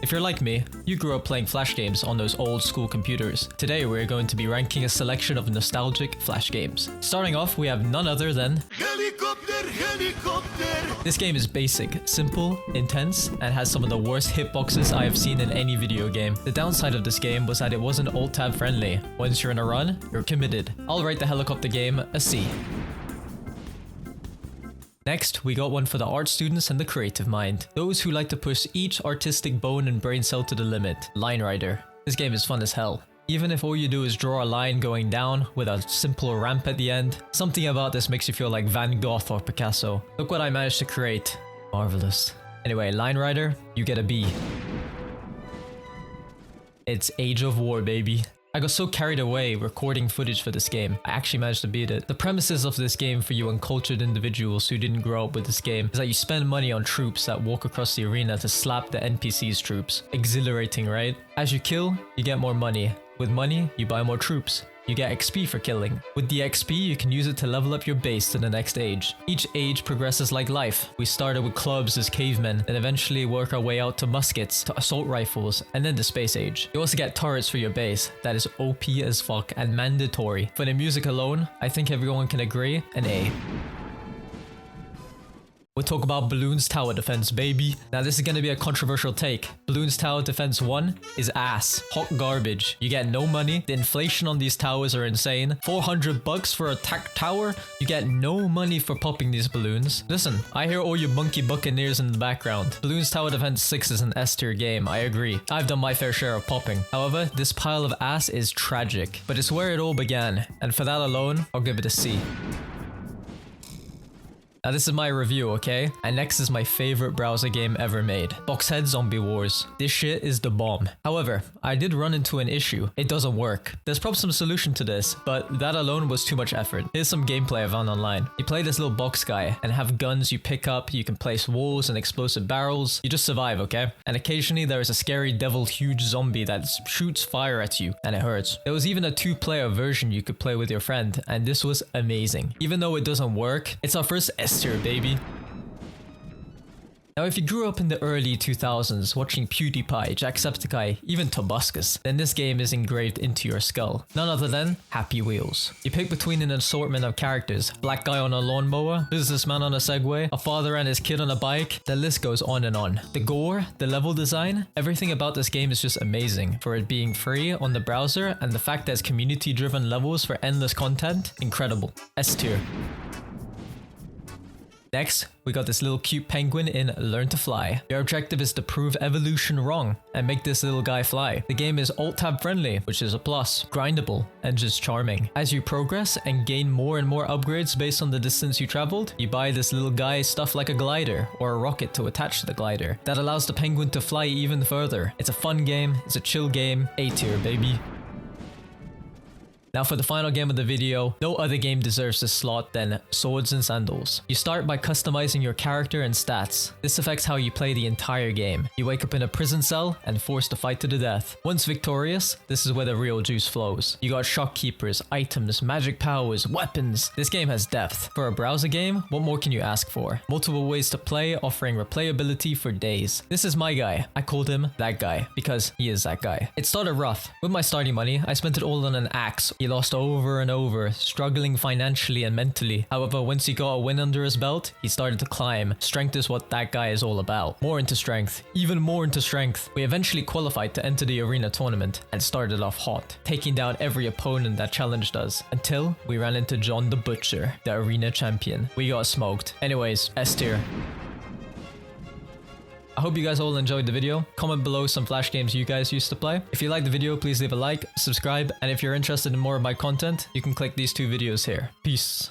If you're like me, you grew up playing Flash games on those old school computers. Today we're going to be ranking a selection of nostalgic Flash games. Starting off, we have none other than Helicopter, helicopter. This game is basic, simple, intense, and has some of the worst hitboxes I have seen in any video game. The downside of this game was that it wasn't alt-tab friendly. Once you're in a run, you're committed. I'll rate the helicopter game a C. Next, we got one for the art students and the creative mind. Those who like to push each artistic bone and brain cell to the limit. Line Rider. This game is fun as hell. Even if all you do is draw a line going down with a simple ramp at the end, something about this makes you feel like Van Gogh or Picasso. Look what I managed to create. Marvelous. Anyway, Line Rider, you get a B. It's Age of War, baby. I got so carried away recording footage for this game, I actually managed to beat it. The premises of this game for you uncultured individuals who didn't grow up with this game is that you spend money on troops that walk across the arena to slap the NPC's troops. Exhilarating, right? As you kill, you get more money. With money, you buy more troops. You get XP for killing. With the XP, you can use it to level up your base to the next age. Each age progresses like life. We started with clubs as cavemen, and eventually work our way out to muskets, to assault rifles, and then the space age. You also get turrets for your base. That is OP as fuck and mandatory. For the music alone, I think everyone can agree, an A. We'll talk about Bloons Tower Defense, baby. Now this is gonna be a controversial take. Bloons Tower Defense 1 is ass. Hot garbage. You get no money. The inflation on these towers are insane. 400 bucks for a tower? You get no money for popping these balloons. Listen, I hear all you monkey buccaneers in the background. Bloons Tower Defense 6 is an S tier game, I agree. I've done my fair share of popping. However, this pile of ass is tragic. But it's where it all began. And for that alone, I'll give it a C. Now this is my review, okay? And next is my favorite browser game ever made. Boxhead Zombie Wars. This shit is the bomb. However, I did run into an issue. It doesn't work. There's probably some solution to this, but that alone was too much effort. Here's some gameplay I found online. You play this little box guy and have guns you pick up, you can place walls and explosive barrels. You just survive, okay? And occasionally there is a scary devil huge zombie that shoots fire at you and it hurts. There was even a 2-player version you could play with your friend, and this was amazing. Even though it doesn't work, it's our first S-tier, baby. Now if you grew up in the early 2000s watching PewDiePie, Jacksepticeye, even Tobuscus, then this game is engraved into your skull. None other than Happy Wheels. You pick between an assortment of characters. Black guy on a lawnmower, businessman on a Segway, a father and his kid on a bike, the list goes on and on. The gore, the level design, everything about this game is just amazing. For it being free on the browser and the fact that it's community driven levels for endless content, incredible. S tier. Next, we got this little cute penguin in Learn to Fly. Your objective is to prove evolution wrong and make this little guy fly. The game is alt-tab friendly, which is a plus, grindable, and just charming. As you progress and gain more and more upgrades based on the distance you traveled, you buy this little guy stuff like a glider or a rocket to attach to the glider. That allows the penguin to fly even further. It's a fun game, it's a chill game, A tier, baby. Now for the final game of the video, no other game deserves this slot than Swords and Sandals. You start by customizing your character and stats. This affects how you play the entire game. You wake up in a prison cell and forced to fight to the death. Once victorious, this is where the real juice flows. You got shock keepers, items, magic powers, weapons. This game has depth. For a browser game, what more can you ask for? Multiple ways to play, offering replayability for days. This is my guy. I called him that guy because he is that guy. It started rough. With my starting money, I spent it all on an axe. He lost over and over, struggling financially and mentally. However, once he got a win under his belt, he started to climb. Strength is what that guy is all about. More into strength, even more into strength. We eventually qualified to enter the arena tournament and started off hot, taking down every opponent that challenged us, until we ran into John the Butcher, the arena champion. We got smoked. Anyways, S tier. I hope you guys all enjoyed the video. Comment below some Flash games you guys used to play. If you liked the video, please leave a like, subscribe, and if you're interested in more of my content, you can click these 2 videos here. Peace.